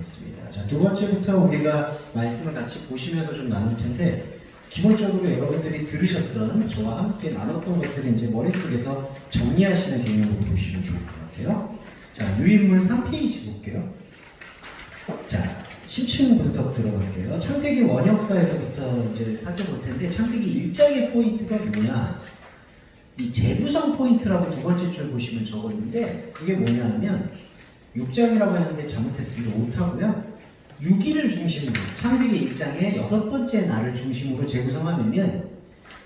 하겠습니다. 자, 두 번째부터 우리가 말씀을 같이 보시면서 좀 나눌 텐데, 기본적으로 여러분들이 들으셨던, 저와 함께 나눴던 것들을 이제 머릿속에서 정리하시는 개념으로 보시면 좋을 것 같아요. 자, 유인물 3페이지 볼게요. 자, 심층 분석 들어갈게요. 창세기 원역사에서부터 이제 살펴볼 텐데, 창세기 1장의 포인트가 뭐냐? 이 재구성 포인트라고 두 번째 줄 보시면 적었는데, 그게 뭐냐 하면 6장이라고 했는데 잘못했습니다. 옳다고요. 6일을 중심으로, 창세기 1장의 6번째 날을 중심으로 재구성하면은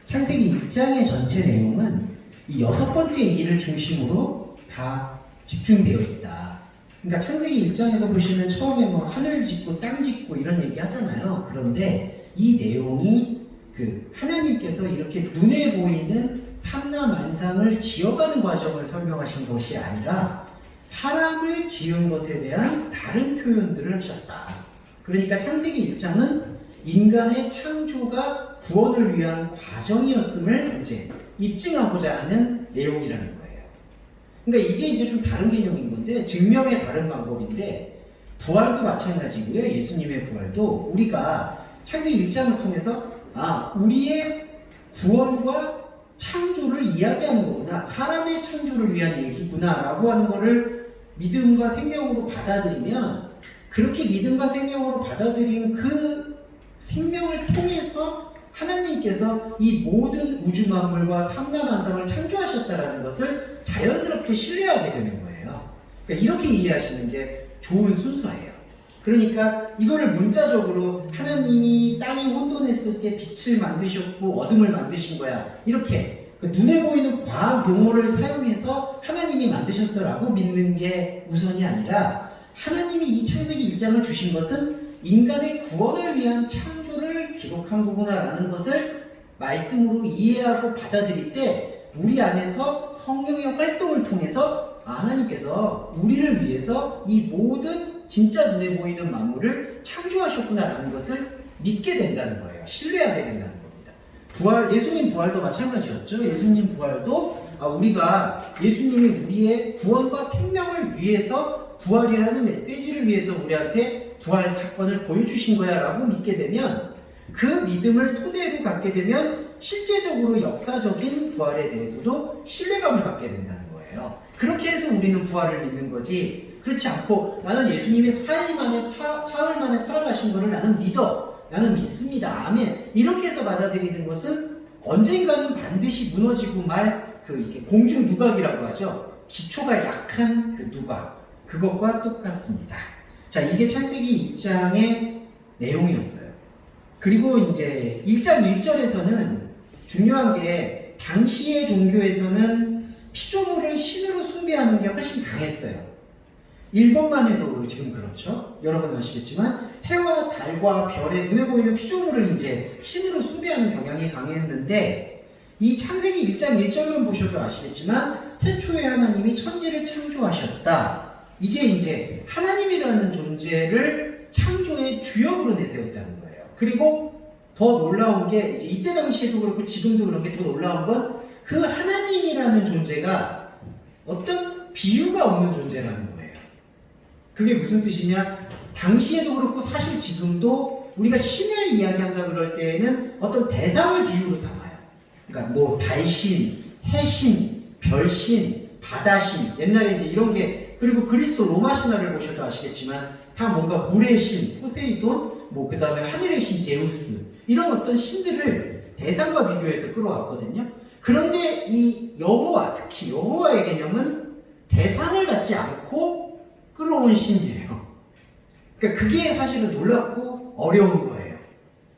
창세기 1장의 전체 내용은 이 6번째 일을 중심으로 다 집중되어 있다. 그러니까 창세기 1장에서 보시면 처음에 뭐 하늘 짓고 땅 짓고 이런 얘기 하잖아요. 그런데 이 내용이 그 하나님께서 이렇게 눈에 보이는 삼라만상을 지어가는 과정을 설명하신 것이 아니라 사람을 지은 것에 대한 다른 표현들을 하셨다. 그러니까 창세기 1장은 인간의 창조가 구원을 위한 과정이었음을 이제 입증하고자 하는 내용이라는 거예요. 그러니까 이게 이제 좀 다른 개념인 건데, 증명의 다른 방법인데, 부활도 마찬가지고요. 예수님의 부활도 우리가 창세기 1장을 통해서 우리의 구원과 창조를 이야기하는 거구나, 사람의 창조를 위한 얘기구나 라고 하는 거를 믿음과 생명으로 받아들이면, 그렇게 믿음과 생명으로 받아들인 그 생명을 통해서 하나님께서 이 모든 우주 만물과 삼라만상을 창조하셨다라는 것을 자연스럽게 신뢰하게 되는 거예요. 그러니까 이렇게 이해하시는 게 좋은 순서예요. 그러니까 이거를 문자적으로 하나님이 땅이 혼돈했을 때 빛을 만드셨고 어둠을 만드신 거야, 이렇게 눈에 보이는 과학 용어를 사용해서 하나님이 만드셨어라고 믿는 게 우선이 아니라, 하나님이 이 창세기 1장을 주신 것은 인간의 구원을 위한 창조를 기록한 거구나라는 것을 말씀으로 이해하고 받아들일 때, 우리 안에서 성령의 활동을 통해서 하나님께서 우리를 위해서 이 모든 진짜 눈에 보이는 만물을 창조하셨구나라는 것을 믿게 된다는 거예요. 신뢰하게 된다는 겁니다. 부활, 예수님 부활도 마찬가지였죠. 예수님 부활도 우리가 예수님이 우리의 구원과 생명을 위해서, 부활이라는 메시지를 위해서 우리한테 부활 사건을 보여주신 거야 라고 믿게 되면, 그 믿음을 토대로 갖게 되면 실제적으로 역사적인 부활에 대해서도 신뢰감을 갖게 된다는 거예요. 그렇게 해서 우리는 부활을 믿는 거지, 그렇지 않고 나는 예수님이 사흘 만에 살아나신 거를 나는 믿어, 나는 믿습니다, 아멘, 이렇게 해서 받아들이는 것은 언젠가는 반드시 무너지고 말 이게 공중 누각이라고 하죠. 기초가 약한 그 누각, 그것과 똑같습니다. 자, 이게 창세기 1장의 내용이었어요. 그리고 이제 1장 1절에서는 중요한 게, 당시의 종교에서는 피조물을 신으로 숭배하는 게 훨씬 강했어요. 일본만 해도 지금 그렇죠. 여러분 아시겠지만 해와 달과 별의 눈에 보이는 피조물을 이제 신으로 숭배하는 경향이 강했는데, 이 창세기 1장 1절만 보셔도 아시겠지만 태초에 하나님이 천지를 창조하셨다. 이게 이제 하나님이라는 존재를 창조의 주역으로 내세웠다는 거예요. 그리고 더 놀라운 게, 이제 이때 당시에도 그렇고 지금도 그런 게 더 놀라운 건, 그 하나님이라는 존재가 어떤 비유가 없는 존재라는 거예요. 그게 무슨 뜻이냐? 당시에도 그렇고 사실 지금도 우리가 신을 이야기한다 그럴 때에는 어떤 대상을 비유로 삼아요. 그러니까 뭐 달신, 해신, 별신, 바다신, 옛날에 이제 이런 게, 그리고 그리스 로마 신화를 보셔도 아시겠지만 다 뭔가 물의 신, 포세이돈, 뭐 그 다음에 하늘의 신 제우스, 이런 어떤 신들을 대상과 비교해서 끌어왔거든요. 그런데 이 여호와, 특히 여호와의 개념은 대상을 갖지 않고 끌어온 신이에요. 그러니까 그게 사실은 놀랍고 어려운 거예요.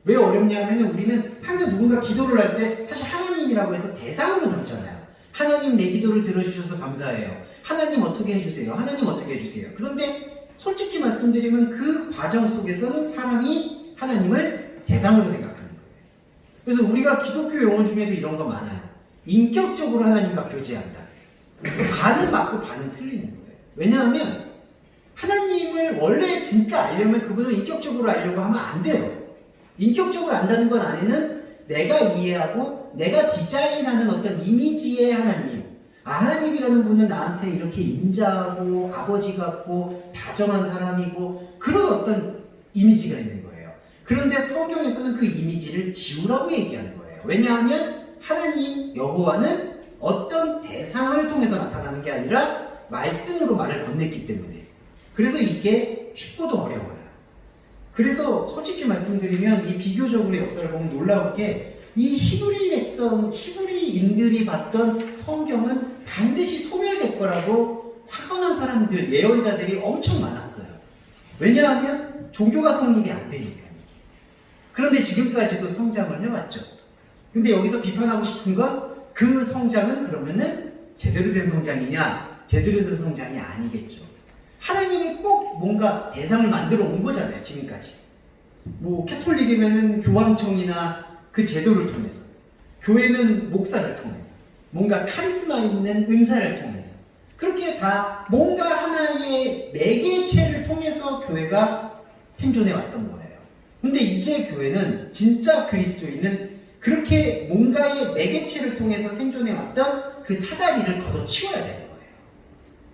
왜 어렵냐면, 우리는 항상 누군가 기도를 할 때 사실 하나님이라고 해서 대상으로 삼잖아요. 하나님 내 기도를 들어주셔서 감사해요. 하나님 어떻게 해주세요. 하나님 어떻게 해주세요. 그런데 솔직히 말씀드리면 그 과정 속에서는 사람이 하나님을 대상으로 생각하는 거예요. 그래서 우리가 기독교 용어 중에도 이런 거 많아요. 인격적으로 하나님과 교제한다. 반은 맞고 반은 틀리는 거예요. 왜냐하면 하나님을 원래 진짜 알려면 그분을 인격적으로 알려고 하면 안 돼요. 인격적으로 안다는 건 안에는 내가 이해하고 내가 디자인하는 어떤 이미지의 하나님, 하나님이라는 분은 나한테 이렇게 인자하고 아버지 같고 다정한 사람이고 그런 어떤 이미지가 있는 거예요. 그런데 성경에서는 그 이미지를 지우라고 얘기하는 거예요. 왜냐하면 하나님 여호와는 어떤 대상을 통해서 나타나는 게 아니라 말씀으로 말을 건넸기 때문에. 그래서 이게 쉽고도 어려워요. 그래서 솔직히 말씀드리면 이 비교적으로 역사를 보면 놀라운 게 이 히브리인들이 봤던 성경은 반드시 소멸될 거라고 확언한 사람들, 예언자들이 엄청 많았어요. 왜냐하면 종교가 성립이 안 되니까요. 그런데 지금까지도 성장을 해왔죠. 근데 여기서 비판하고 싶은 건 그 성장은 그러면은 제대로 된 성장이냐? 제대로 된 성장이 아니겠죠. 하나님을 꼭 뭔가 대상을 만들어 온 거잖아요, 지금까지. 뭐 캐톨릭이면은 교황청이나 그 제도를 통해서, 교회는 목사를 통해서, 뭔가 카리스마 있는 은사를 통해서, 그렇게 다 뭔가 하나의 매개체를 통해서 교회가 생존해 왔던 거예요. 근데 이제 교회는 진짜 그리스도인은 그렇게 뭔가의 매개체를 통해서 생존해 왔던 그 사다리를 걷어치워야 되는 거예요.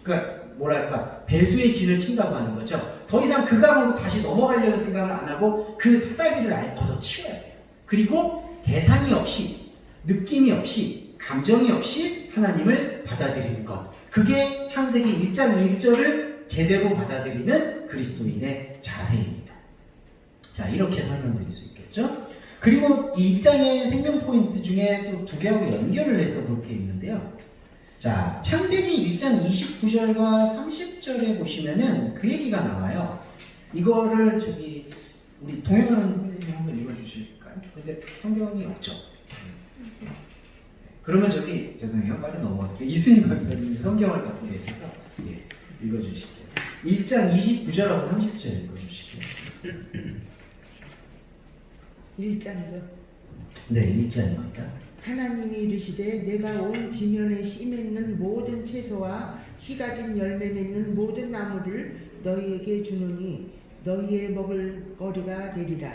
그러니까 뭐랄까, 배수의 진을 친다고 하는 거죠. 더 이상 그 강으로 다시 넘어가려는 생각을 안 하고 그 사다리를 아예 걷어치워야 돼요. 그리고 대상이 없이, 느낌이 없이, 감정이 없이 하나님을 받아들이는 것. 그게 창세기 1장 1절을 제대로 받아들이는 그리스도인의 자세입니다. 자, 이렇게 설명드릴 수 있겠죠? 그리고 이 1장의 생명 포인트 중에 또 두 개하고 연결을 해서 볼 게 있는데요. 자, 창세기 1장 29절과 30절에 보시면은 그 얘기가 나와요. 이거를 우리 동영상 선생님 한번 읽어주실까요? 근데 성경이 없죠. 그러면 죄송해요. 빨리 넘어갈게요. 이수님 박사님이 성경을 갖고 계셔서 읽어주실게요. 1장 29절하고 30절 읽어주실게요. 1장이죠. 네, 1장입니다. 하나님이 이르시되 내가 온 지면에 씨 맺는 모든 채소와 씨 가진 열매 맺는 모든 나무를 너희에게 주노니 너희의 먹을 거리가 되리라.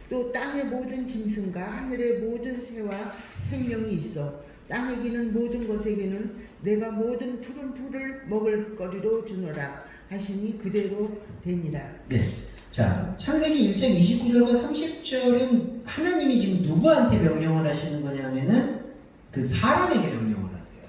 또 땅의 모든 짐승과 하늘의 모든 새와 생명이 있어 땅에 기는 모든 것에게는 내가 모든 푸른 풀을 먹을 거리로 주노라 하시니 그대로 되니라. 네. 자, 창세기 1장 29절과 30절은 하나님이 지금 누구한테 명령을 하시는 거냐면은 그 사람에게 명령을 하세요.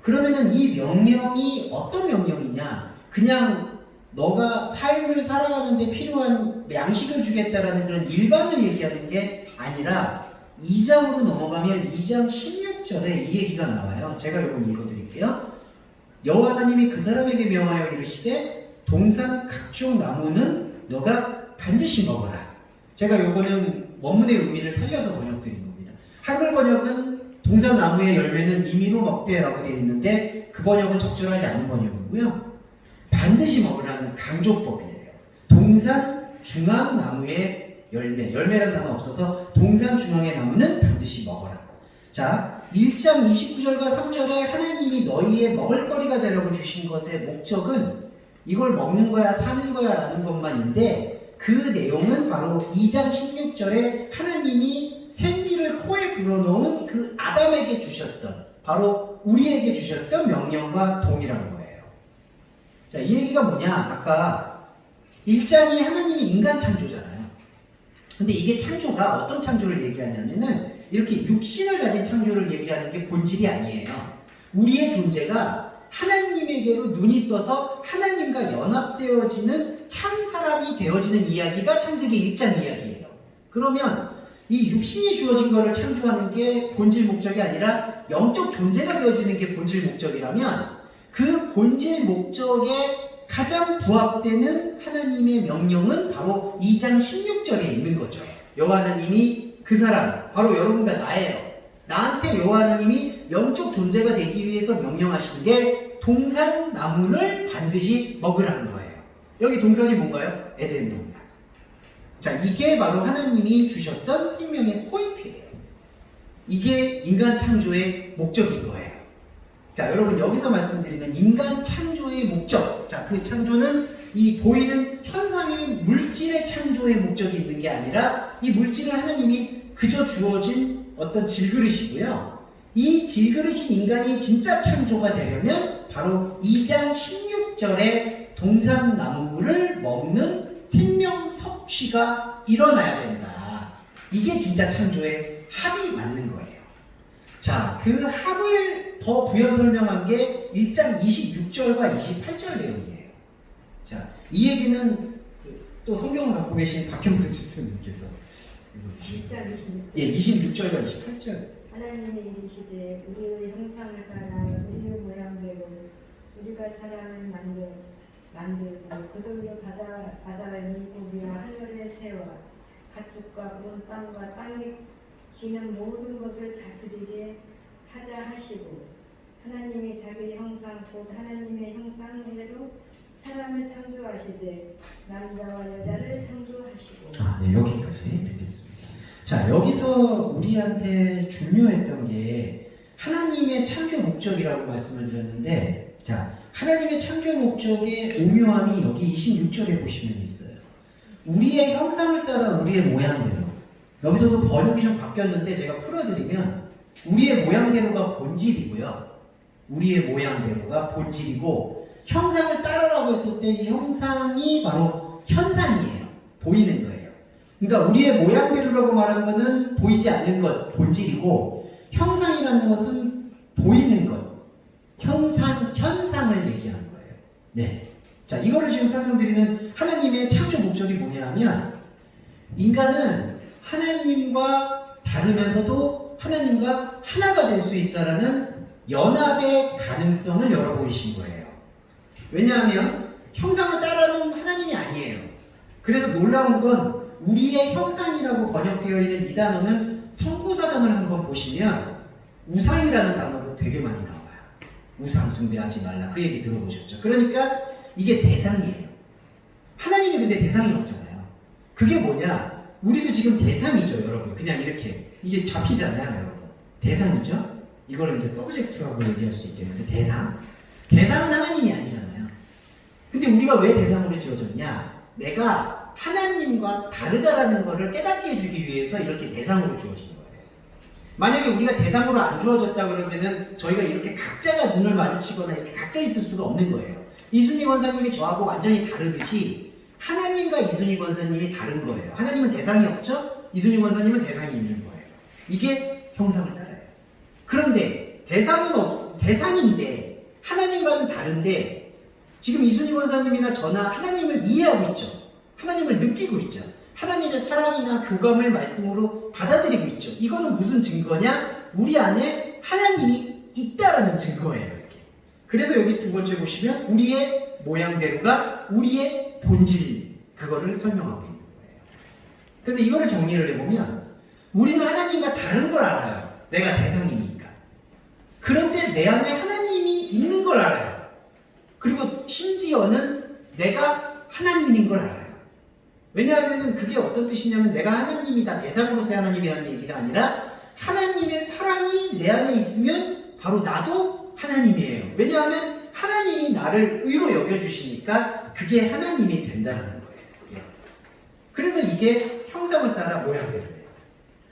그러면은 이 명령이 어떤 명령이냐? 그냥 너가 삶을 살아가는데 필요한 양식을 주겠다라는 그런 일반을 얘기하는 게 아니라 2장으로 넘어가면 2장 16절에 이 얘기가 나와요. 제가 이걸 읽어드릴게요. 여호와 하나님이 그 사람에게 명하여 이르시되 동산 각종 나무는 너가 반드시 먹어라. 제가 요거는 원문의 의미를 살려서 번역드린 겁니다. 한글 번역은 동산 나무의 열매는 임의로 먹되라고 되어 있는데 그 번역은 적절하지 않은 번역이고요. 반드시 먹으라는 강조법이에요. 동산 중앙 나무의 열매라는 단어 없어서 동산 중앙의 나무는 반드시 먹어라. 자, 1장 29절과 3절에 하나님이 너희의 먹을거리가 되려고 주신 것의 목적은 이걸 먹는 거야 사는 거야 라는 것만인데 그 내용은 바로 2장 16절에 하나님이 생기를 코에 불어넣은 그 아담에게 주셨던, 바로 우리에게 주셨던 명령과 동일한 거예요. 자, 이 얘기가 뭐냐? 아까 1장이 하나님이 인간 창조잖아요. 근데 이게 창조가 어떤 창조를 얘기하냐면은 이렇게 육신을 가진 창조를 얘기하는 게 본질이 아니에요. 우리의 존재가 하나님에게로 눈이 떠서 하나님과 연합되어지는 참 사람이 되어지는 이야기가 창세기 1장 이야기예요. 그러면 이 육신이 주어진 것을 창조하는 게 본질 목적이 아니라 영적 존재가 되어지는 게 본질 목적이라면 그 본질 목적에 가장 부합되는 하나님의 명령은 바로 2장 16절에 있는 거죠. 여호와 하나님이 그 사람, 바로 여러분과 나예요. 나한테 여호와 하나님이 영적 존재가 되기 위해서 명령하신 게 동산 나무를 반드시 먹으라는 거예요. 여기 동산이 뭔가요? 에덴 동산. 자, 이게 바로 하나님이 주셨던 생명의 포인트예요. 이게 인간 창조의 목적인 거예요. 자, 여러분 여기서 말씀드리는 인간 창조의 목적. 자, 그 창조는 이 보이는 현상의 물질의 창조의 목적이 있는 게 아니라 이 물질은 하나님이 그저 주어진 어떤 질그릇이고요. 이 질그릇인 인간이 진짜 창조가 되려면 바로 2장 16절에 동산나무를 먹는 생명 섭취가 일어나야 된다. 이게 진짜 창조의 합이 맞는 거예요. 자, 그 합을 더 부연 설명한 게 1장 26절과 28절 내용이에요. 자, 이 얘기는 또 성경을 갖고 계신 박형수 지스님께서 1장 26절. 예, 26절과 28절. 하나님이 이르시되 우리의 형상을 따라 우리의 모양대로 우리가 사람을 만들고 그들로 바다의 물고기와 하늘의 새와 가축과 온 땅과 땅에 기는 모든 것을 다스리게 하자 하시고 하나님이 자기 형상 곧 하나님의 형상대로 사람을 창조하시되 남자와 여자를 창조하시고. 네, 여기까지 듣겠습니다. 자, 여기서 우리한테 중요했던 게 하나님의 창조 목적이라고 말씀을 드렸는데, 자, 하나님의 창조 목적의 오묘함이 여기 26절에 보시면 있어요. 우리의 형상을 따라 우리의 모양대로. 여기서도 번역이 좀 바뀌었는데 제가 풀어드리면 우리의 모양대로가 본질이고요. 우리의 모양대로가 본질이고 형상을 따라라고 했을 때 이 형상이 바로 현상이에요. 보이는 거예요. 그러니까 우리의 모양대로라고 말한 것은 보이지 않는 것, 본질이고 형상이라는 것은 보이는 것, 현상을 얘기하는 거예요. 네. 자, 이거를 지금 설명드리는 하나님의 창조 목적이 뭐냐 하면 인간은 하나님과 다르면서도 하나님과 하나가 될 수 있다라는 연합의 가능성을 열어보이신 거예요. 왜냐하면 형상을 따르는 하나님이 아니에요. 그래서 놀라운 건 우리의 형상이라고 번역되어 있는 이 단어는 성구사전을 한번 보시면 우상이라는 단어로 되게 많이 나와요. 우상 숭배하지 말라. 그 얘기 들어보셨죠? 그러니까 이게 대상이에요. 하나님이 근데 대상이 없잖아요. 그게 뭐냐? 우리도 지금 대상이죠, 여러분. 그냥 이렇게 이게 잡히잖아요, 여러분. 대상이죠? 이걸 이제 서브젝트라고 얘기할 수 있겠는데 대상은 하나님이 아니잖아요. 근데 우리가 왜 대상으로 지어졌냐? 내가 하나님과 다르다라는 것을 깨닫게 해주기 위해서 이렇게 대상으로 주어진 거예요. 만약에 우리가 대상으로 안 주어졌다 그러면은 저희가 이렇게 각자가 눈을 마주치거나 이렇게 각자 있을 수가 없는 거예요. 이순희 권사님이 저하고 완전히 다르듯이 하나님과 이순희 권사님이 다른 거예요. 하나님은 대상이 없죠? 이순희 권사님은 대상이 있는 거예요. 이게 형상을 따라요. 그런데 대상인데 하나님과는 다른데 지금 이순희 권사님이나 저나 하나님을 이해하고 있죠. 하나님을 느끼고 있죠. 하나님의 사랑이나 교감을 말씀으로 받아들이고 있죠. 이거는 무슨 증거냐? 우리 안에 하나님이 있다라는 증거예요. 이렇게. 그래서 여기 두 번째 보시면 우리의 모양대로가 우리의 본질, 그거를 설명하고 있는 거예요. 그래서 이거를 정리를 해보면 우리는 하나님과 다른 걸 알아요. 내가 대상이니까. 그런데 내 안에 하나님이 있는 걸 알아요. 그리고 심지어는 내가 하나님인 걸 알아요. 왜냐하면 그게 어떤 뜻이냐면 내가 하나님이다, 대상으로서의 하나님이라는 얘기가 아니라 하나님의 사랑이 내 안에 있으면 바로 나도 하나님이에요. 왜냐하면 하나님이 나를 의로 여겨주시니까 그게 하나님이 된다는 거예요. 그래서 이게 형상을 따라 모양대로예요.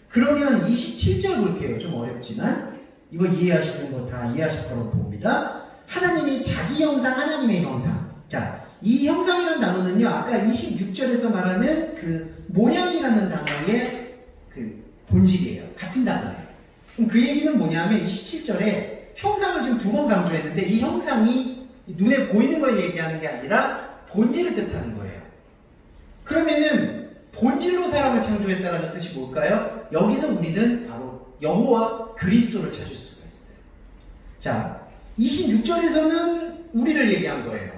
그러면 27절 볼게요. 좀 어렵지만 이거 이해하시는 거 다 이해하실 거라고 봅니다. 하나님이 자기 형상, 하나님의 형상. 자, 이 형상이라는 단어는요, 아까 26절에서 말하는 그 모양이라는 단어의 그 본질이에요. 같은 단어예요. 그럼 그 얘기는 뭐냐면 27절에 형상을 지금 두 번 강조했는데 이 형상이 눈에 보이는 걸 얘기하는 게 아니라 본질을 뜻하는 거예요. 그러면은 본질로 사람을 창조했다는 뜻이 뭘까요? 여기서 우리는 바로 여호와 그리스도를 찾을 수가 있어요. 자, 26절에서는 우리를 얘기한 거예요.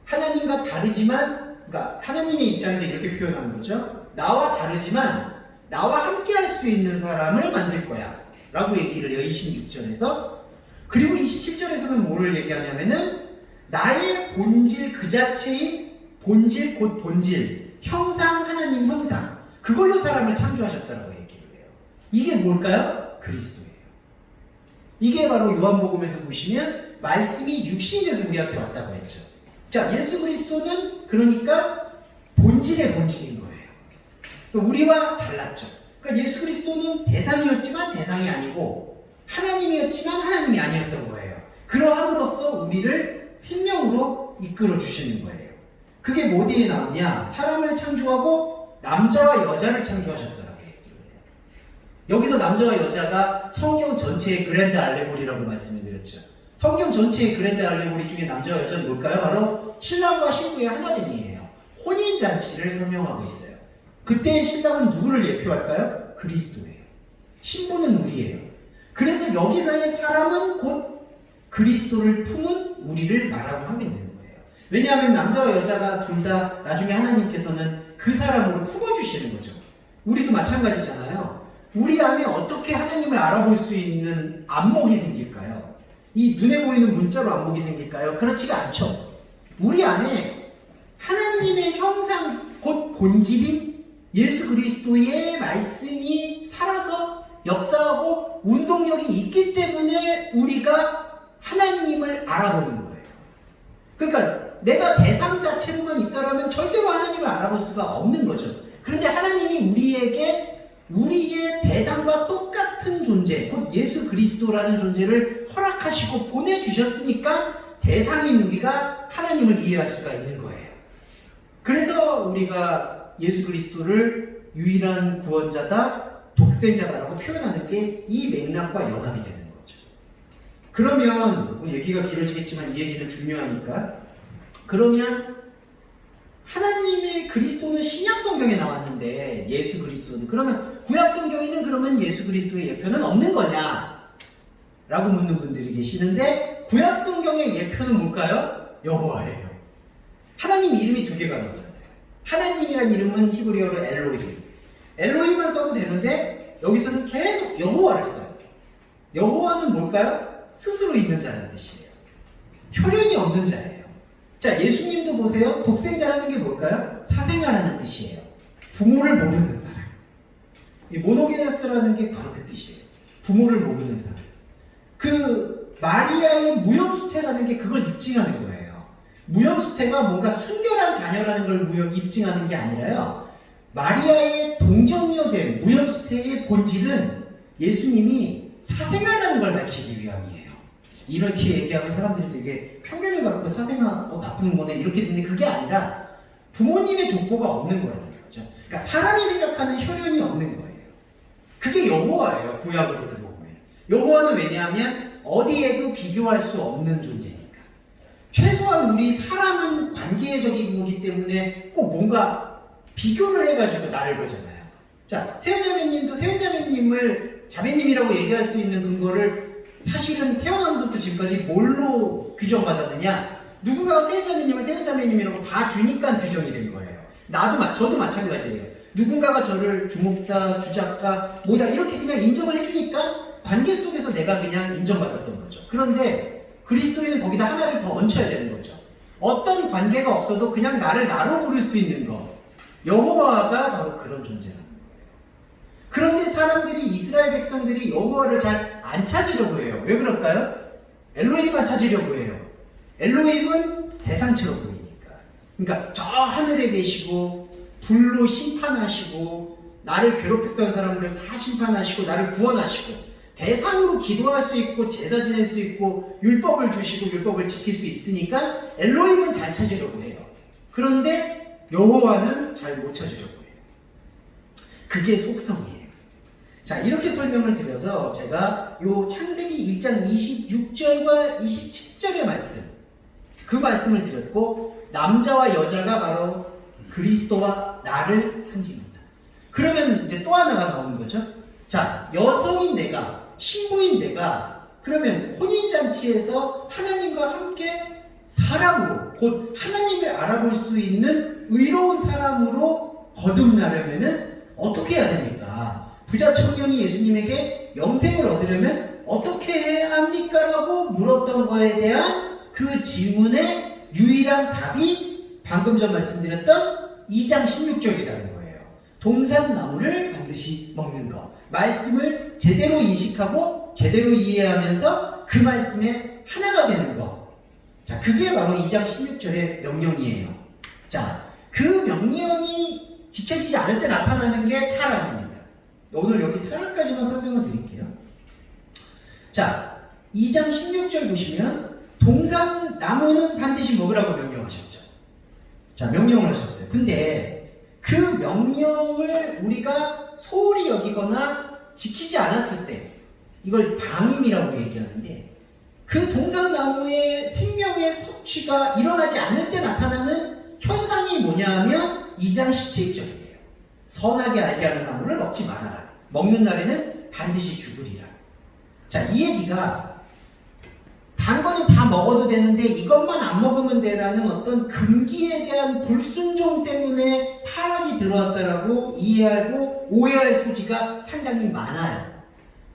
하나님과 다르지만, 그러니까 하나님의 입장에서 이렇게 표현하는 거죠. 나와 다르지만 나와 함께 할 수 있는 사람을 만들 거야 라고 얘기를 해요. 26절에서. 그리고 27절에서는 뭐를 얘기하냐면은 나의 본질 그 자체인 본질 곧 본질, 형상, 하나님 형상, 그걸로 사람을 창조하셨다라고 얘기를 해요. 이게 뭘까요? 그리스도예요. 이게 바로 요한복음에서 보시면 말씀이 육신이 돼서 우리한테 왔다고 했죠. 자, 예수 그리스도는 그러니까 본질의 본질인 거예요. 우리와 달랐죠. 그러니까 예수 그리스도는 대상이었지만 대상이 아니고 하나님이었지만 하나님이 아니었던 거예요. 그러함으로써 우리를 생명으로 이끌어 주시는 거예요. 그게 뭐 어디에 나오냐? 사람을 창조하고 남자와 여자를 창조하셨더라고요. 여기서 남자와 여자가 성경 전체의 그랜드 알레고리라고 말씀을 드렸죠. 성경 전체의 그랜드 알레고리 중에 남자와 여자는 뭘까요? 바로 신랑과 신부의 하나됨이에요. 혼인잔치를 설명하고 있어요. 그때의 신랑은 누구를 예표할까요? 그리스도예요. 신부는 우리예요. 그래서 여기서의 사람은 곧 그리스도를 품은 우리를 말하고 하게 되는 거예요. 왜냐하면 남자와 여자가 둘 다 나중에 하나님께서는 그 사람으로 품어주시는 거죠. 우리도 마찬가지잖아요. 우리 안에 어떻게 하나님을 알아볼 수 있는 안목이 생길까요? 이 눈에 보이는 문자로 안목이 생길까요? 그렇지가 않죠. 우리 안에 하나님의 형상, 곧 본질인 예수 그리스도의 말씀이 살아서 역사하고 운동력이 있기 때문에 우리가 하나님을 알아보는 거예요. 그러니까 내가 대상 자체로만 있다라면 절대로 하나님을 알아볼 수가 없는 거죠. 그런데 하나님이 우리에게 우리의 대상과 똑같은 존재, 곧 예수 그리스도라는 존재를 허락하시고 보내주셨으니까 대상인 우리가 하나님을 이해할 수가 있는 거예요. 그래서 우리가 예수 그리스도를 유일한 구원자다, 독생자다라고 표현하는 게 이 맥락과 연합이 되는 거죠. 그러면 얘기가 길어지겠지만 이 얘기는 중요하니까, 그러면 하나님의 그리스도는 신약 성경에 나왔는데 예수 그리스도는 그러면 구약 성경에는 그러면 예수 그리스도의 예표는 없는 거냐? 라고 묻는 분들이 계시는데 구약 성경의 예표는 뭘까요? 여호와예요. 하나님 이름이 두 개가 나오잖아요. 하나님이란 이름은 히브리어로 엘로힘. 엘로힘만 써도 되는데 여기서는 계속 여호와를 써요. 여호와는 뭘까요? 스스로 있는 자라는 뜻이에요. 혈연이 없는 자예요. 자, 예수님도 보세요. 독생자라는 게 뭘까요? 사생아라는 뜻이에요. 부모를 모르는 사람. 이 모노게네스라는 게 바로 그 뜻이에요. 부모를 모르는 사람. 그 마리아의 무염수태라는 게 그걸 입증하는 거예요. 무염수태가 뭔가 순결한 자녀라는 걸 입증하는 게 아니라요. 마리아의 동정녀된 무염수태의 본질은 예수님이 사생아라는 걸 밝히기 위함이에요. 이렇게 얘기하면 사람들이 되게 편견을 갖고 사생아 나쁜 거네 이렇게 듣는데 그게 아니라 부모님의 족보가 없는 거라는 거죠. 그러니까 사람이 생각하는 혈연이 없는 거예요. 그게 여호와예요. 구약으로 들어오면 여호와는 왜냐하면 어디에도 비교할 수 없는 존재니까. 최소한 우리 사람은 관계적인 거기 때문에 꼭 뭔가 비교를 해가지고 나를 보잖아요. 자, 세훈자매님도 세훈자매님을 자매님이라고 얘기할 수 있는 근거를 사실은 태어나면서부터 지금까지 뭘로 규정받았느냐? 누군가가 세훈자매님을 세훈자매님이라고 다 주니까 규정이 된 거예요. 저도 마찬가지예요. 누군가가 저를 주목사, 주작가, 뭐다 이렇게 그냥 인정을 해주니까 관계 속에서 내가 그냥 인정받았던 거죠. 그런데 그리스도인은 거기다 하나를 더 얹혀야 되는 거죠. 어떤 관계가 없어도 그냥 나를 나로 부를 수 있는 거. 여호와가 바로 그런 존재라는 거예요. 그런데 사람들이 이스라엘 백성들이 여호와를 잘 안 찾으려고 해요. 왜 그럴까요? 엘로힘만 찾으려고 해요. 엘로힘은 대상처럼 보이니까. 그러니까 저 하늘에 계시고 불로 심판하시고 나를 괴롭혔던 사람들 다 심판하시고 나를 구원하시고 대상으로 기도할 수 있고 제사 지낼 수 있고 율법을 주시고 율법을 지킬 수 있으니까 엘로힘은 잘 찾으려고 해요. 그런데 여호와는 잘 못 찾으려고 해요. 그게 속성이에요. 자, 이렇게 설명을 드려서 제가 요 창세기 1장 26절과 27절의 말씀, 그 말씀을 드렸고 남자와 여자가 바로 그리스도와 나를 상징한다. 그러면 이제 또 하나가 나오는 거죠. 자, 여성인 내가, 신부인 내가 그러면 혼인잔치에서 하나님과 함께 사람으로 곧 하나님을 알아볼 수 있는 의로운 사람으로 거듭나려면은 어떻게 해야 됩니까? 부자 청년이 예수님에게 영생을 얻으려면 어떻게 해야 합니까? 라고 물었던 거에 대한 그 질문의 유일한 답이 방금 전 말씀드렸던 2장 16절이라는 거예요. 동산나무를 반드시 먹는 것. 말씀을 제대로 인식하고 제대로 이해하면서 그 말씀에 하나가 되는 것. 자, 그게 바로 2장 16절의 명령이에요. 자, 그 명령이 지켜지지 않을 때 나타나는 게 타락입니다. 오늘 여기 타락까지만 설명을 드릴게요. 자, 2장 16절 보시면 동산 나무는 반드시 먹으라고 명령하셨죠. 자, 명령을 하셨어요. 근데 그 명령을 우리가 소홀히 여기거나 지키지 않았을 때 이걸 방임이라고 얘기하는데 그 동산나무의 생명의 섭취가 일어나지 않을 때 나타나는 현상이 뭐냐 하면 2장 17절이에요. 선하게 알게 하는 나무를 먹지 말아라. 먹는 날에는 반드시 죽으리라. 자, 이 얘기가 단 거는 다 먹어도 되는데 이것만 안 먹으면 되라는 어떤 금기에 대한 불순종 때문에 타락이 들어왔다라고 이해하고 오해할 소지가 상당히 많아요.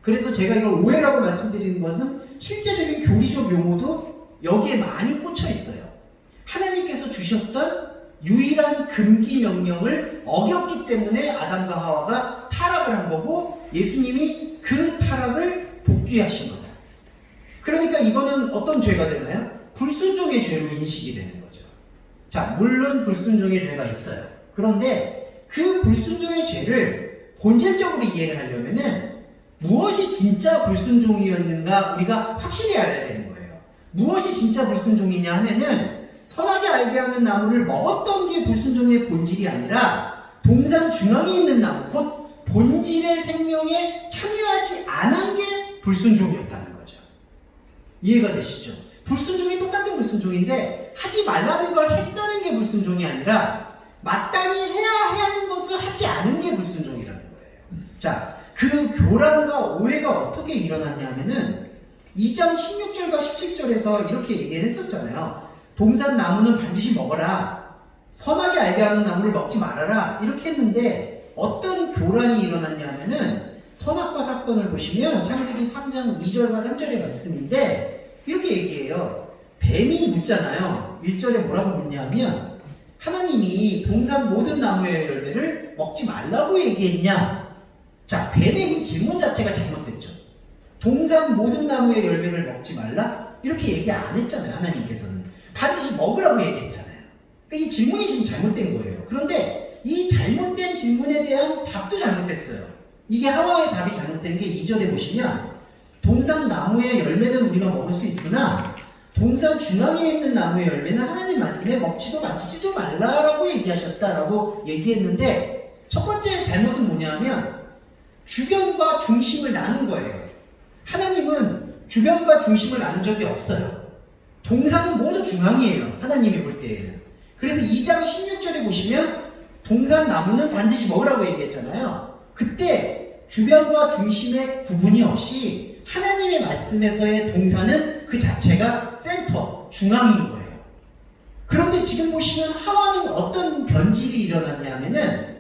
그래서 제가 이걸 오해라고 말씀드리는 것은 실제적인 교리적 용어도 여기에 많이 꽂혀 있어요. 하나님께서 주셨던 유일한 금기 명령을 어겼기 때문에 아담과 하와가 타락을 한 거고 예수님이 그 타락을 복귀하신 거다. 그러니까 이거는 어떤 죄가 되나요? 불순종의 죄로 인식이 되는 거죠. 자, 물론 불순종의 죄가 있어요. 그런데 그 불순종의 죄를 본질적으로 이해를 하려면은 무엇이 진짜 불순종이었는가 우리가 확실히 알아야 되는 거예요. 무엇이 진짜 불순종이냐 하면은 선하게 알게 하는 나무를 먹었던 게 불순종의 본질이 아니라 동산 중앙에 있는 나무, 곧 본질의 생명에 참여하지 않은 게 불순종이었다는 거죠. 이해가 되시죠? 불순종이 똑같은 불순종인데 하지 말라는 걸 했다는 게 불순종이 아니라 마땅히 해야 하는 것을 하지 않은 게 불순종이라는 거예요. 자, 그 교란과 오해가 어떻게 일어났냐 하면은 2장 16절과 17절에서 이렇게 얘기를 했었잖아요. 동산 나무는 반드시 먹어라. 선하게 알게 하는 나무를 먹지 말아라. 이렇게 했는데 어떤 교란이 일어났냐 하면은 선악과 사건을 보시면 창세기 3장 2절과 3절의 말씀인데 이렇게 얘기해요. 뱀이 묻잖아요. 1절에 뭐라고 묻냐 하면 하나님이 동산 모든 나무의 열매를 먹지 말라고 얘기했냐? 자, 뱀의 이 질문 자체가 잘못됐죠. 동산 모든 나무의 열매를 먹지 말라? 이렇게 얘기 안 했잖아요. 하나님께서는. 반드시 먹으라고 얘기했잖아요. 그러니까 이 질문이 지금 잘못된 거예요. 그런데 이 잘못된 질문에 대한 답도 잘못됐어요. 이게 하와의 답이 잘못된 게 2절에 보시면 동산 나무의 열매는 우리가 먹을 수 있으나 동산 중앙에 있는 나무의 열매는 하나님 말씀에 먹지도 만지지도 말라라고 얘기하셨다라고 얘기했는데 첫 번째 잘못은 뭐냐 하면 주변과 중심을 나눈 거예요. 하나님은 주변과 중심을 나눈 적이 없어요. 동산은 모두 중앙이에요. 하나님이 볼 때에는. 그래서 2장 16절에 보시면 동산 나무는 반드시 먹으라고 얘기했잖아요. 그때 주변과 중심의 구분이 없이 하나님의 말씀에서의 동산은 그 자체가 센터, 중앙인 거예요. 그런데 지금 보시면 하와는 어떤 변질이 일어났냐 하면은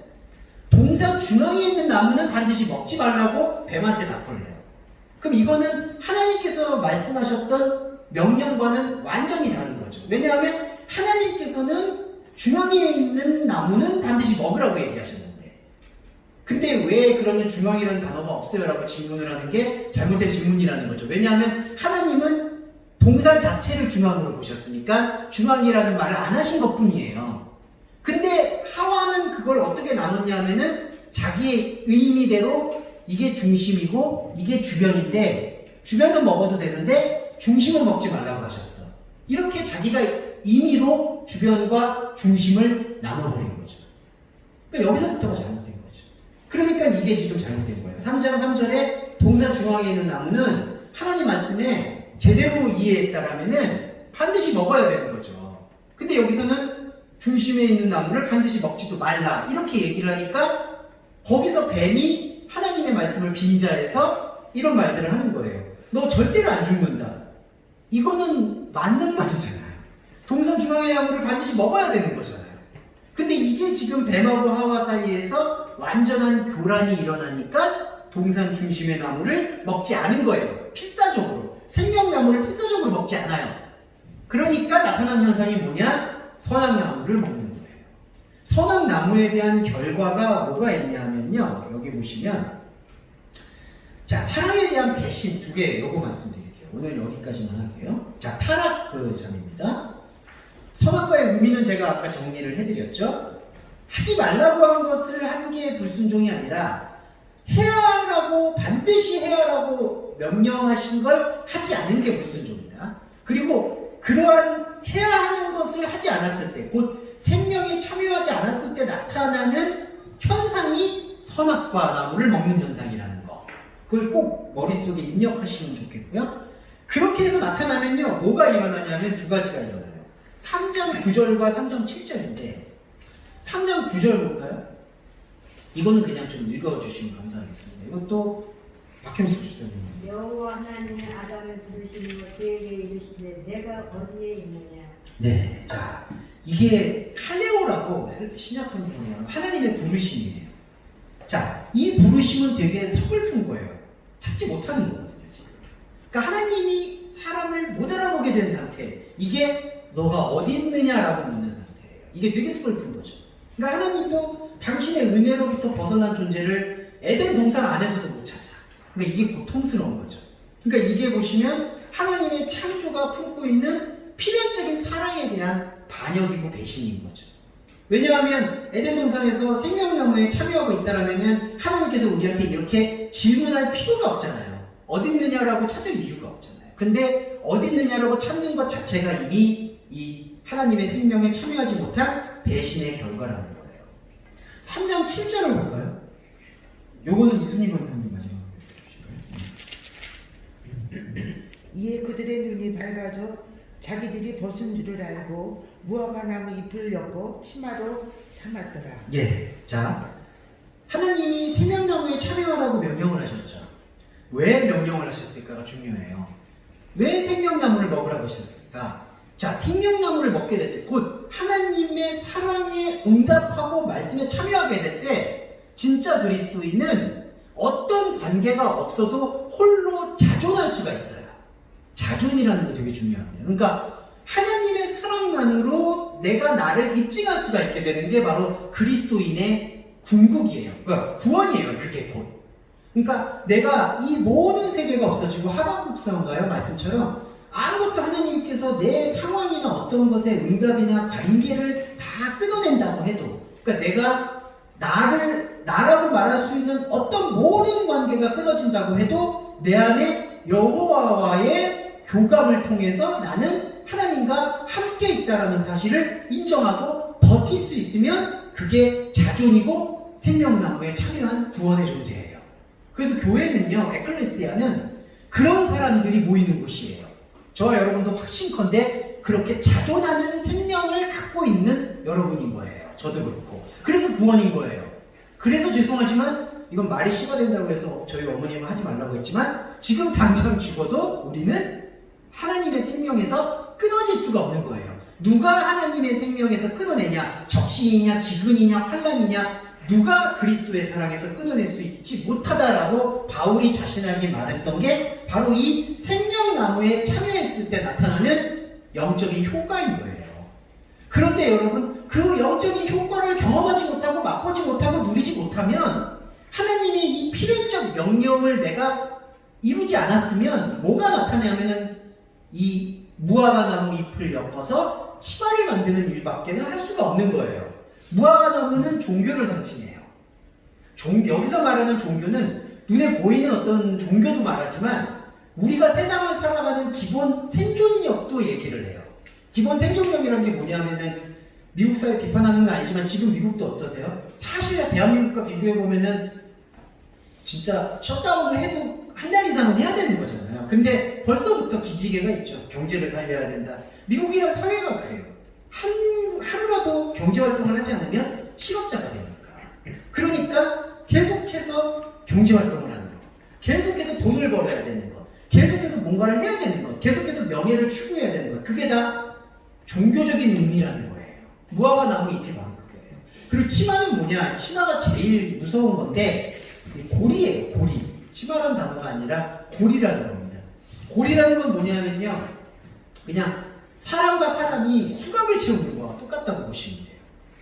동산 중앙에 있는 나무는 반드시 먹지 말라고 뱀한테 답을 해요. 그럼 이거는 하나님께서 말씀하셨던 명령과는 완전히 다른 거죠. 왜냐하면 하나님께서는 중앙에 있는 나무는 반드시 먹으라고 얘기하셨는데 근데 왜 그러면 중앙이라는 단어가 없어요? 라고 질문을 하는 게 잘못된 질문이라는 거죠. 왜냐하면 하나님은 동산 자체를 중앙으로 보셨으니까 중앙이라는 말을 안 하신 것 뿐이에요. 근데 하와는 그걸 어떻게 나눴냐 하면은 자기의 의미대로 이게 중심이고 이게 주변인데 주변은 먹어도 되는데 중심은 먹지 말라고 하셨어. 이렇게 자기가 임의로 주변과 중심을 나눠버린 거죠. 그러니까 여기서부터가 잘못된 거죠. 그러니까 이게 지금 잘못된 거예요. 3장 3절에 동산 중앙에 있는 나무는 하나님 말씀에 제대로 이해했다라면은 반드시 먹어야 되는 거죠. 근데 여기서는 중심에 있는 나무를 반드시 먹지도 말라 이렇게 얘기를 하니까 거기서 뱀이 하나님의 말씀을 빙자해서 이런 말들을 하는 거예요. 너 절대로 안 죽는다. 이거는 맞는 말이잖아요. 동산 중앙의 나무를 반드시 먹어야 되는 거잖아요. 근데 이게 지금 뱀하고 하와 사이에서 완전한 교란이 일어나니까 동산 중심의 나무를 먹지 않은 거예요. 필사적으로. 생명나무를 필사적으로 먹지 않아요. 그러니까 나타난 현상이 뭐냐? 선악나무를 먹는 거예요. 선악나무에 대한 결과가 뭐가 있냐면요. 여기 보시면 자, 사랑에 대한 배신 두 개 요거 말씀드릴게요. 오늘 여기까지만 할게요. 자, 타락 잠입니다. 선악과의 의미는 제가 아까 정리를 해드렸죠. 하지 말라고 한 것을 한 게 불순종이 아니라 해야라고 반드시 해야라고 명령하신 걸 하지 않은 게 불순종이다. 그리고 그러한 해야 하는 것을 하지 않았을 때, 곧 생명에 참여하지 않았을 때 나타나는 현상이 선악과 나무를 먹는 현상이라는 거. 그걸 꼭 머릿속에 입력하시면 좋겠고요. 그렇게 해서 나타나면요, 뭐가 일어나냐면 두 가지가 일어나요. 3장 9절과 3장 7절인데 3장 9절 볼까요? 이거는 그냥 좀 읽어주시면 감사하겠습니다. 이것도 박형수 집사님. 여호와 하나님은 아담을 부르시며 그에게 이르시되 내가 어디에 있느냐. 네, 자 이게 할레오라고 신약 성경에 하나님의 부르심이에요. 자, 이 부르심은 되게 서글픈 거예요. 찾지 못하는 거거든요, 지금. 그러니까 하나님이 사람을 못 알아보게 된 상태. 이게 너가 어디 있느냐라고 묻는 상태예요. 이게 되게 서글픈 거죠. 그러니까 하나님도 당신의 은혜로부터 벗어난 존재를 에덴 동산 안에서도 못 찾아. 그러니까 이게 고통스러운 거죠. 그러니까 이게 보시면 하나님의 창조가 품고 있는 필연적인 사랑에 대한 반역이고 배신인 거죠. 왜냐하면 에덴 동산에서 생명나무에 참여하고 있다라면은 하나님께서 우리한테 이렇게 질문할 필요가 없잖아요. 어디 있느냐라고 찾을 이유가 없잖아요. 근데 어디 있느냐라고 찾는 것 자체가 이미 이 하나님의 생명에 참여하지 못한 배신의 결과라는 거예요. 3장 7절을 볼까요? 요거는 이순희 권사님 마지막으로 해주실까요? 이에 그들의 눈이 밝아져 자기들이 벗은 줄을 알고 무화과 나무 잎을 엮고 치마로 삼았더라. 예, 자 하나님이 생명나무에 참여하라고 명령을 하셨죠. 왜 명령을 하셨을까가 중요해요. 왜 생명나무를 먹으라고 하셨을까? 자, 생명나무를 먹게 될 때, 곧 하나님의 사랑에 응답하고 말씀에 참여하게 될 때, 진짜 그리스도인은 어떤 관계가 없어도 홀로 자존할 수가 있어요. 자존이라는 거 되게 중요합니다. 그러니까 하나님의 사랑만으로 내가 나를 입증할 수가 있게 되는 게 바로 그리스도인의 궁극이에요. 그러니까 구원이에요. 그게 곧. 그러니까 내가 이 모든 세계가 없어지고 하박국서인가요? 말씀처럼 아무것도 하나님께서 내 상황이나 어떤 것에 응답이나 관계를 다 끊어낸다고 해도, 그러니까 내가 나라고 말할 수 있는 어떤 모든 관계가 끊어진다고 해도 내 안에 여호와와의 교감을 통해서 나는 하나님과 함께 있다라는 사실을 인정하고 버틸 수 있으면 그게 자존이고 생명나무에 참여한 구원의 존재예요. 그래서 교회는요, 에클레시아는 그런 사람들이 모이는 곳이에요. 저와 여러분도 확신컨대 그렇게 자존하는 생명을 갖고 있는 여러분인 거예요. 저도 그렇고. 그래서 구원인 거예요. 그래서 죄송하지만 이건 말이 씨가 된다고 해서 저희 어머님은 하지 말라고 했지만 지금 당장 죽어도 우리는 하나님의 생명에서 끊어질 수가 없는 거예요. 누가 하나님의 생명에서 끊어내냐? 적신이냐, 기근이냐, 환난이냐, 누가 그리스도의 사랑에서 끊어낼 수 있지 못하다라고 바울이 자신에게 말했던 게 바로 이 생명나무에 참여했을 때 나타나는 영적인 효과인 거예요. 그런데 여러분, 그 영적인 효과를 경험하지 못하고 맛보지 못하고 누리지 못하면 하나님의 이 필연적 명령을 내가 이루지 않았으면 뭐가 나타나냐면은 이 무화과 나무 잎을 엮어서 치마를 만드는 일밖에는 할 수가 없는 거예요. 무화과 나무는 종교를 상징해요. 여기서 말하는 종교는 눈에 보이는 어떤 종교도 말하지만 우리가 세상을 살아가는 기본 생존력도 얘기를 해요. 기본 생존력이라는 게 뭐냐면은 미국 사회 비판하는 건 아니지만 지금 미국도 어떠세요? 사실 대한민국과 비교해보면은 진짜 셧다운을 해도 한 달 이상은 해야 되는 거잖아요. 근데 벌써부터 기지개가 있죠. 경제를 살려야 된다. 미국이란 사회가 그래요. 하루라도 경제활동을 하지 않으면 실업자가 되니까. 그러니까 계속해서 경제활동을 하는 것, 계속해서 돈을 벌어야 되는 것, 계속해서 뭔가를 해야 되는 것, 계속해서 명예를 추구해야 되는 것, 그게 다 종교적인 의미라는 거예요. 무화과 나무 잎이 바로 그거예요. 그리고 치마는 뭐냐? 치마가 제일 무서운 건데 고리예요. 고리. 치마라는 단어가 아니라 고리라는 겁니다. 고리라는 건 뭐냐면요, 그냥 사람과 사람이 수갑을 채우는 거와 똑같다고 보시면 돼요.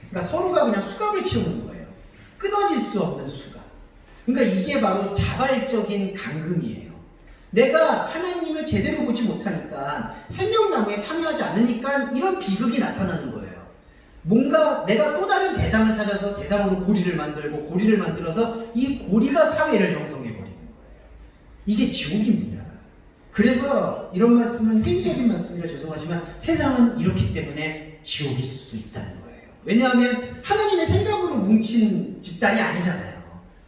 그러니까 서로가 그냥 수갑을 채우는 거예요. 끊어질 수 없는 수갑. 그러니까 이게 바로 자발적인 감금이에요. 내가 하나님을 제대로 보지 못하니까 생명나무에 참여하지 않으니까 이런 비극이 나타나는 거예요. 뭔가 내가 또 다른 대상을 찾아서 대상으로 고리를 만들고 고리를 만들어서 이 고리가 사회를 형성해버리는 거예요. 이게 지옥입니다. 그래서 이런 말씀은 회의적인 말씀이라 죄송하지만 세상은 이렇기 때문에 지옥일 수도 있다는 거예요. 왜냐하면 하나님의 생각으로 뭉친 집단이 아니잖아요.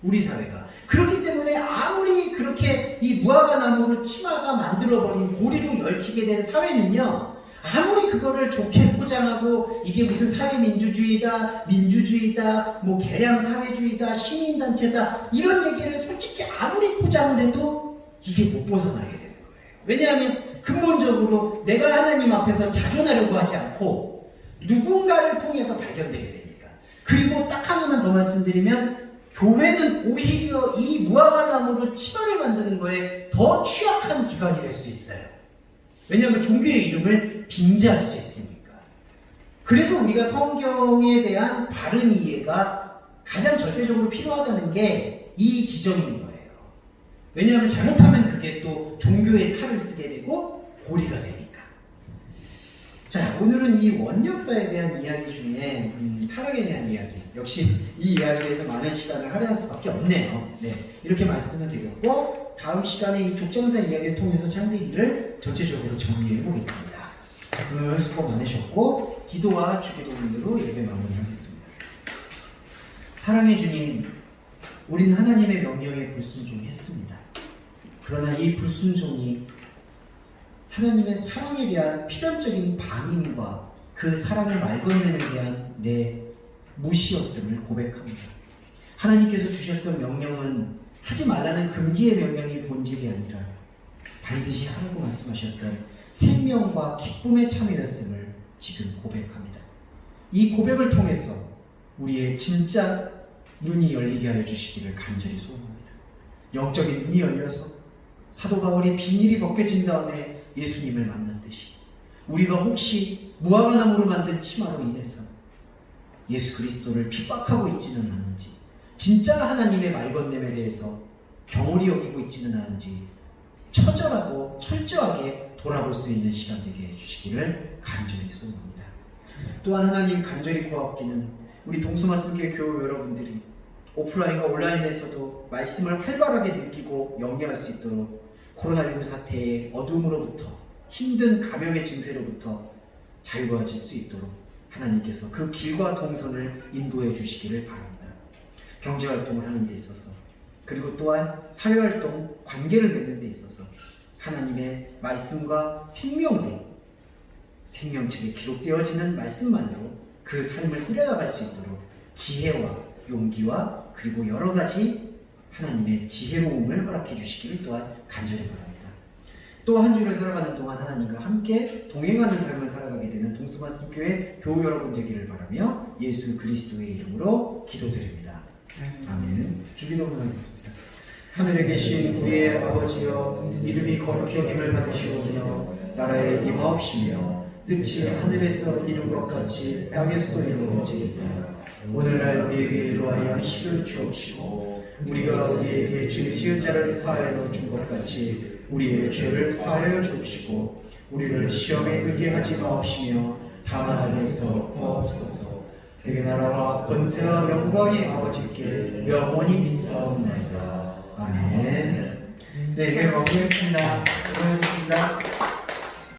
우리 사회가. 그렇기 때문에 아무리 그렇게 이 무화과 나무로 치마가 만들어버린 고리로 얽히게 된 사회는요, 아무리 그거를 좋게 포장하고 이게 무슨 사회민주주의다, 민주주의다, 뭐 개량사회주의다, 시민단체다 이런 얘기를 솔직히 아무리 포장을 해도 이게 못 벗어나게 되는 거예요. 왜냐하면 근본적으로 내가 하나님 앞에서 자존하려고 하지 않고 누군가를 통해서 발견되게 되니까. 그리고 딱 하나만 더 말씀드리면 교회는 오히려 이 무화과 나무로 치마를 만드는 거에 더 취약한 기관이 될 수 있어요. 왜냐하면 종교의 이름을 빙자할 수 있으니까. 그래서 우리가 성경에 대한 바른 이해가 가장 절대적으로 필요하다는 게 이 지점인 거예요. 왜냐하면 잘못하면 그게 또 종교의 탈을 쓰게 되고 고리가 되니까. 자, 오늘은 이 원역사에 대한 이야기 중에 타락에 대한 이야기, 역시 이 이야기에서 많은 시간을 할애할 수밖에 없네요. 네, 이렇게 말씀을 드렸고 다음 시간에 이 족장사 이야기를 통해서 창세기를 전체적으로 정리해 보겠습니다. 오늘 수고 많으셨고 기도와 주기도문으로 예배 마무리하겠습니다. 사랑의 주님, 우리는 하나님의 명령에 불순종했습니다. 그러나 이 불순종이 하나님의 사랑에 대한 필연적인 반응과 그 사랑의 말건냄에 대한 내 무시였음을 고백합니다. 하나님께서 주셨던 명령은 하지 말라는 금기의 명령이 본질이 아니라 반드시 하라고 말씀하셨던 생명과 기쁨의 참여였음을 지금 고백합니다. 이 고백을 통해서 우리의 진짜 눈이 열리게 하여 주시기를 간절히 소원합니다. 영적인 눈이 열려서 사도 바울이 비닐이 벗겨진 다음에 예수님을 만났듯이 우리가 혹시 무화과나무로 만든 치마로 인해서 예수 그리스도를 핍박하고 있지는 않은지, 진짜 하나님의 말건냄에 대해서 경홀히 여기고 있지는 않은지 처절하고 철저하게 돌아볼 수 있는 시간 되게 해주시기를 간절히 소원합니다. 또한 하나님 간절히 구하옵기는 우리 동수마스교회 교회 여러분들이 오프라인과 온라인에서도 말씀을 활발하게 느끼고 영위할 수 있도록 코로나19 사태의 어둠으로부터, 힘든 감염의 증세로부터 자유로워질 수 있도록 하나님께서 그 길과 동선을 인도해 주시기를 바랍니다. 경제활동을 하는 데 있어서, 그리고 또한 사회활동, 관계를 맺는 데 있어서 하나님의 말씀과 생명으로, 생명책에 기록되어지는 말씀만으로 그 삶을 꾸려나갈 수 있도록 지혜와 용기와 그리고 여러 가지 하나님의 지혜로움을 허락해 주시기를 또한 간절히 바랍니다. 또 한 주를 살아가는 동안 하나님과 함께 동행하는 삶을 살아가게 되는 동수말씀교회 교우 여러분 되기를 바라며 예수 그리스도의 이름으로 기도드립니다. 아멘. 주기도문 하겠습니다. 하늘에 계신 우리의 아버지여, 이름이 거룩히 여김을 받으시오며 나라의 임하옵시며 뜻이 하늘에서 이룬 것 같이 땅에서도 이루어지이다. 오늘날 우리에게 이러한 양식을 주옵시고 우리가 우리에게 죄 지은 자를 사하여 준 것 같이 우리의 죄를 사하여 주옵시고 우리를 시험에 들게 하지 마옵시며 다만 악에서 구하옵소서. 되게 나라와 권세와 영광이 아버지께 영원히 있사옵나이다. 아멘. 네, 마무리하겠습니다. 고생하셨습니다.